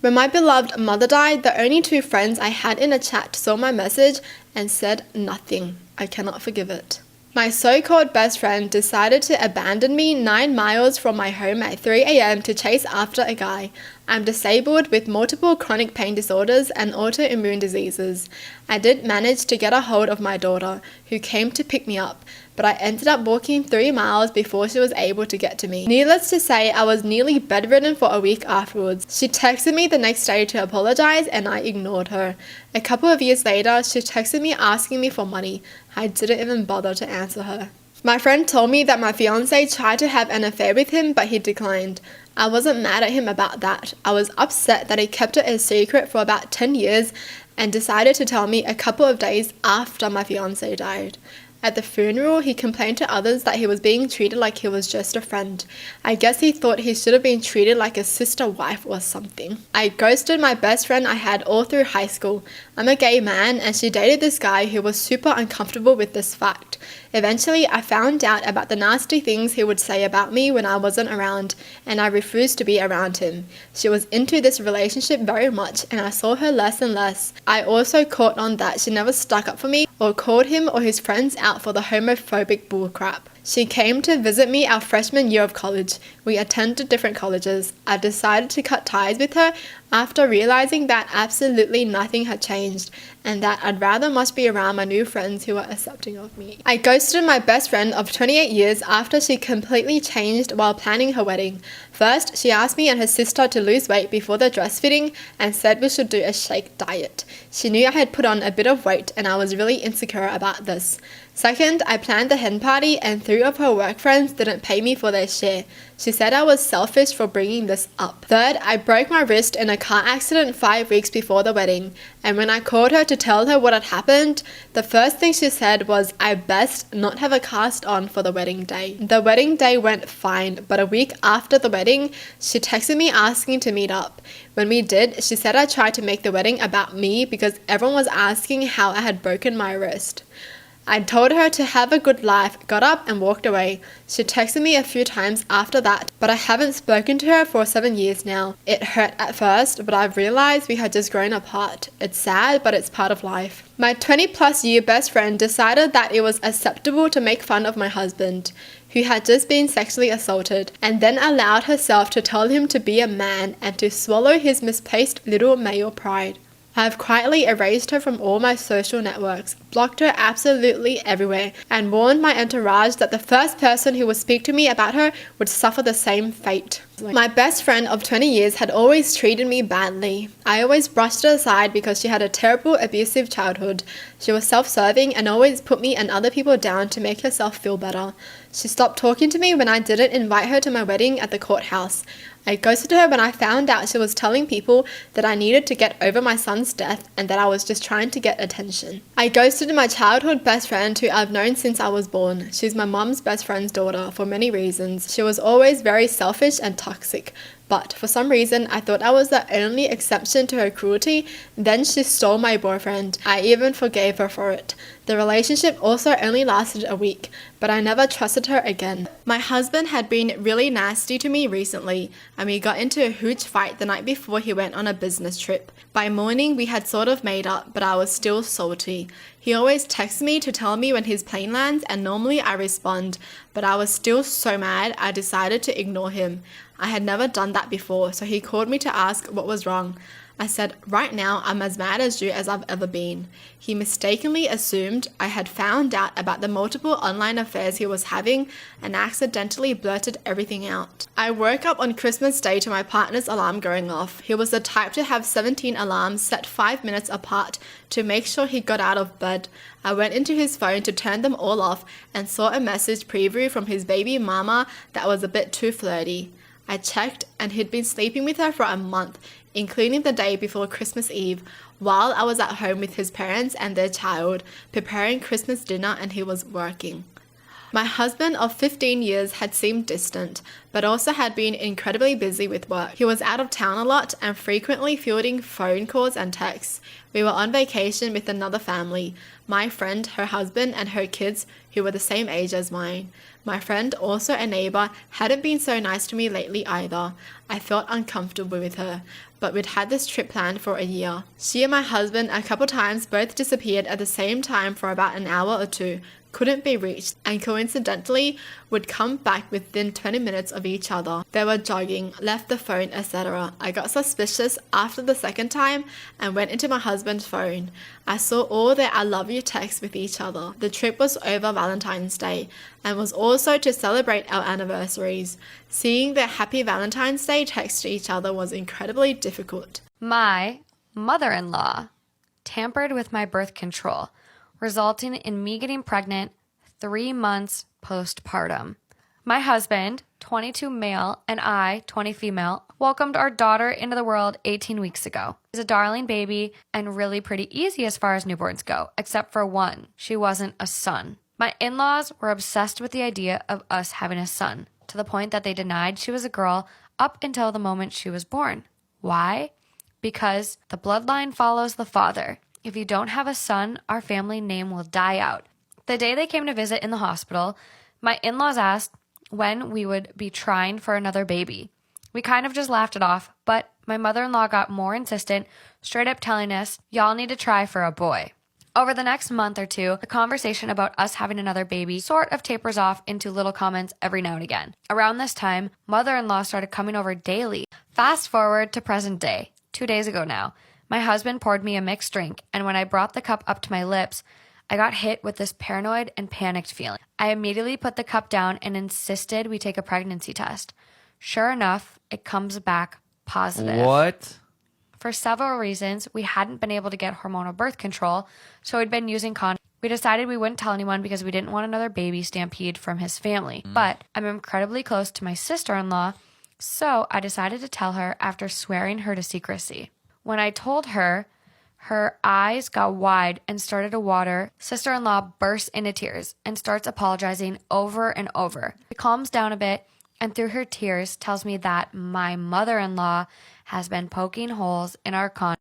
When my beloved mother died, the only two friends I had in a chat saw my message and said nothing. I cannot forgive it. My so-called best friend decided to abandon me 9 miles from my home at 3 a.m. to chase after a guy. I'm disabled with multiple chronic pain disorders and autoimmune diseases. I did manage to get a hold of my daughter, who came to pick me up, but I ended up walking 3 miles before she was able to get to me. Needless to say, I was nearly bedridden for a week afterwards. She texted me the next day to apologize and I ignored her. A couple of years later, she texted me asking me for money. I didn't even bother to answer her. My friend told me that my fiance tried to have an affair with him, but he declined. I wasn't mad at him about that. I was upset that he kept it a secret for about 10 years and decided to tell me a couple of days after my fiance died. At the funeral, he complained to others that he was being treated like he was just a friend. I guess he thought he should have been treated like a sister wife or something. I ghosted my best friend I had all through high school. I'm a gay man and she dated this guy who was super uncomfortable with this fact. Eventually, I found out about the nasty things he would say about me when I wasn't around, and I refused to be around him. She was into this relationship very much, and I saw her less and less. I also caught on that she never stuck up for me or called him or his friends out for the homophobic bullcrap. She came to visit me our freshman year of college. We attended different colleges. I decided to cut ties with her after realizing that absolutely nothing had changed and that I'd rather much be around my new friends who were accepting of me. I ghosted my best friend of 28 years after she completely changed while planning her wedding. First, she asked me and her sister to lose weight before the dress fitting and said we should do a shake diet. She knew I had put on a bit of weight and I was really insecure about this. Second, I planned the hen party and 3 of her work friends didn't pay me for their share. She said I was selfish for bringing this up. Third, I broke my wrist in a car accident 5 weeks before the wedding, and when I called her to tell her what had happened, the first thing she said was I best not have a cast on for the wedding day. The wedding day went fine, but a week after the wedding, she texted me asking to meet up. When we did, she said I tried to make the wedding about me because everyone was asking how I had broken my wrist. I told her to have a good life, got up and walked away. She texted me a few times after that, but I haven't spoken to her for 7 years now. It hurt at first, but I've realized we had just grown apart. It's sad, but it's part of life. My 20+ year best friend decided that it was acceptable to make fun of my husband, who had just been sexually assaulted, and then allowed herself to tell him to be a man and to swallow his misplaced little male pride. I have quietly erased her from all my social networks, blocked her absolutely everywhere, and warned my entourage that the first person who would speak to me about her would suffer the same fate. My best friend of 20 years had always treated me badly. I always brushed her aside because she had a terrible abusive childhood. She was self-serving and always put me and other people down to make herself feel better. She stopped talking to me when I didn't invite her to my wedding at the courthouse. I ghosted her when I found out she was telling people that I needed to get over my son's death and that I was just trying to get attention. I ghosted my childhood best friend who I've known since I was born. She's my mum's best friend's daughter for many reasons. She was always very selfish and toxic, but for some reason I thought I was the only exception to her cruelty. Then she stole my boyfriend. I even forgave her for it. The relationship also only lasted a week, but I never trusted her again. My husband had been really nasty to me recently, and we got into a huge fight the night before he went on a business trip. By morning, we had sort of made up, but I was still salty. He always texts me to tell me when his plane lands, and normally I respond, but I was still so mad I decided to ignore him. I had never done that before, so he called me to ask what was wrong. I said, right now I'm as mad as you as I've ever been. He mistakenly assumed I had found out about the multiple online affairs he was having and accidentally blurted everything out. I woke up on Christmas Day to my partner's alarm going off. He was the type to have 17 alarms set 5 minutes apart to make sure he got out of bed. I went into his phone to turn them all off and saw a message preview from his baby mama that was a bit too flirty. I checked and he'd been sleeping with her for a month, including the day before Christmas Eve, while I was at home with his parents and their child, preparing Christmas dinner, and he was working. My husband of 15 years had seemed distant, but also had been incredibly busy with work. He was out of town a lot and frequently fielding phone calls and texts. We were on vacation with another family, my friend, her husband, and her kids, who were the same age as mine. My friend, also a neighbor, hadn't been so nice to me lately either. I felt uncomfortable with her, but we'd had this trip planned for a year. She and my husband a couple times both disappeared at the same time for about an hour or two, couldn't be reached, and coincidentally would come back within 20 minutes of each other. They were jogging, left the phone, etc. I got suspicious after the second time and went into my husband's phone. I saw all their I love you texts with each other. The trip was over Valentine's Day and was also to celebrate our anniversaries. Seeing their happy Valentine's Day texts to each other was incredibly difficult. My mother-in-law tampered with my birth control, resulting in me getting pregnant 3 months postpartum. My husband, 22 male, and I, 20 female, welcomed our daughter into the world 18 weeks ago. She's a darling baby and really pretty easy as far as newborns go, except for one. She wasn't a son. My in-laws were obsessed with the idea of us having a son, to the point that they denied she was a girl up until the moment she was born. Why? Because the bloodline follows the father. If you don't have a son, our family name will die out. The day they came to visit in the hospital, my in-laws asked when we would be trying for another baby. We kind of just laughed it off, but my mother-in-law got more insistent, straight up telling us, y'all need to try for a boy. Over the next month or two, the conversation about us having another baby sort of tapers off into little comments every now and again. Around this time, mother-in-law started coming over daily. Fast forward to present day, 2 days ago now. My husband poured me a mixed drink, and when I brought the cup up to my lips, I got hit with this paranoid and panicked feeling. I immediately put the cup down and insisted we take a pregnancy test. Sure enough, it comes back positive. What? For several reasons, we hadn't been able to get hormonal birth control, so we'd been using condoms. We decided we wouldn't tell anyone because we didn't want another baby stampede from his family. But I'm incredibly close to my sister-in-law, so I decided to tell her after swearing her to secrecy. When I told her, her eyes got wide and started to water. Sister-in-law bursts into tears and starts apologizing over and over. She calms down a bit and through her tears tells me that my mother-in-law has been poking holes in our condom.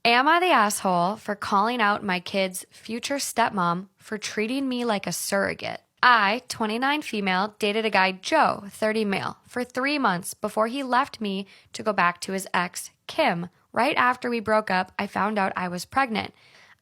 Am I the asshole for calling out my kid's future stepmom for treating me like a surrogate? I, 29 female, dated a guy, Joe, 30 male, for 3 months before he left me to go back to his ex, Kim. Right after we broke up, I found out I was pregnant.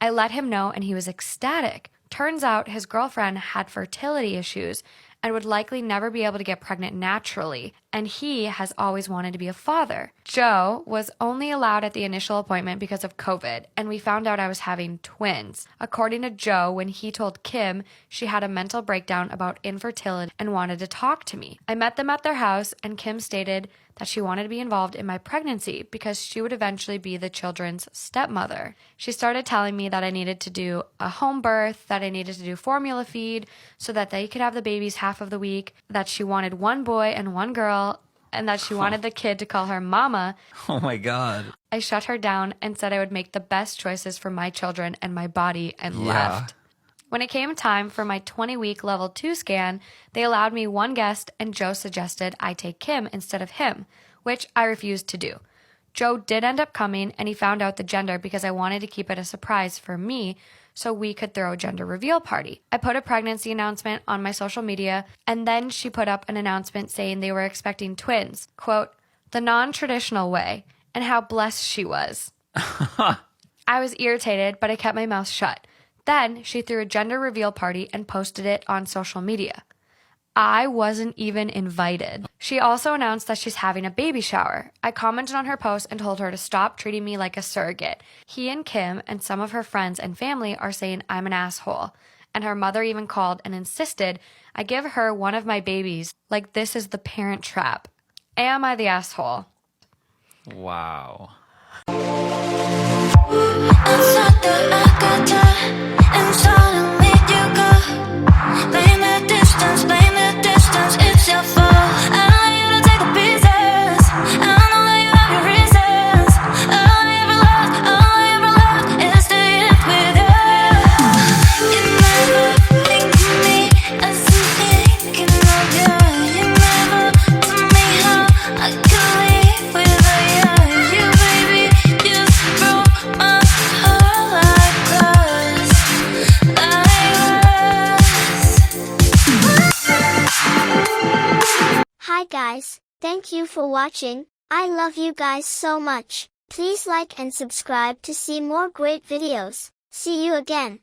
I let him know and he was ecstatic. Turns out his girlfriend had fertility issues and would likely never be able to get pregnant naturally, and he has always wanted to be a father. Joe was only allowed at the initial appointment because of COVID, and we found out I was having twins. According to Joe, when he told Kim, she had a mental breakdown about infertility and wanted to talk to me. I met them at their house, and Kim stated that she wanted to be involved in my pregnancy because she would eventually be the children's stepmother. She started telling me that I needed to do a home birth, that I needed to do formula feed so that they could have the babies half of the week, that she wanted one boy and one girl, and that she wanted the kid to call her mama. Oh my God. I shut her down and said I would make the best choices for my children and my body and left. When it came time for my 20-week level 2 scan, they allowed me one guest and Joe suggested I take Kim instead of him, which I refused to do. Joe did end up coming and he found out the gender because I wanted to keep it a surprise for me so we could throw a gender reveal party. I put a pregnancy announcement on my social media and then she put up an announcement saying they were expecting twins, quote, the non-traditional way, and how blessed she was. I was irritated, but I kept my mouth shut. Then she threw a gender reveal party and posted it on social media. I wasn't even invited. She also announced that she's having a baby shower. I commented on her post and told her to stop treating me like a surrogate. He and Kim and some of her friends and family are saying I'm an asshole. And her mother even called and insisted I give her one of my babies, like this is the parent trap. Am I the asshole? Wow. And suddenly you go. Blame the distance, it's your fault. I know you to take the pieces. I know that you have your reasons. All I ever loved is to live with you. You never think of me as I'm thinking of you. You never told me how I could live without you. You baby just broke my heart like glass. Thank you for watching. I love you guys so much. Please like and subscribe to see more great videos. See you again.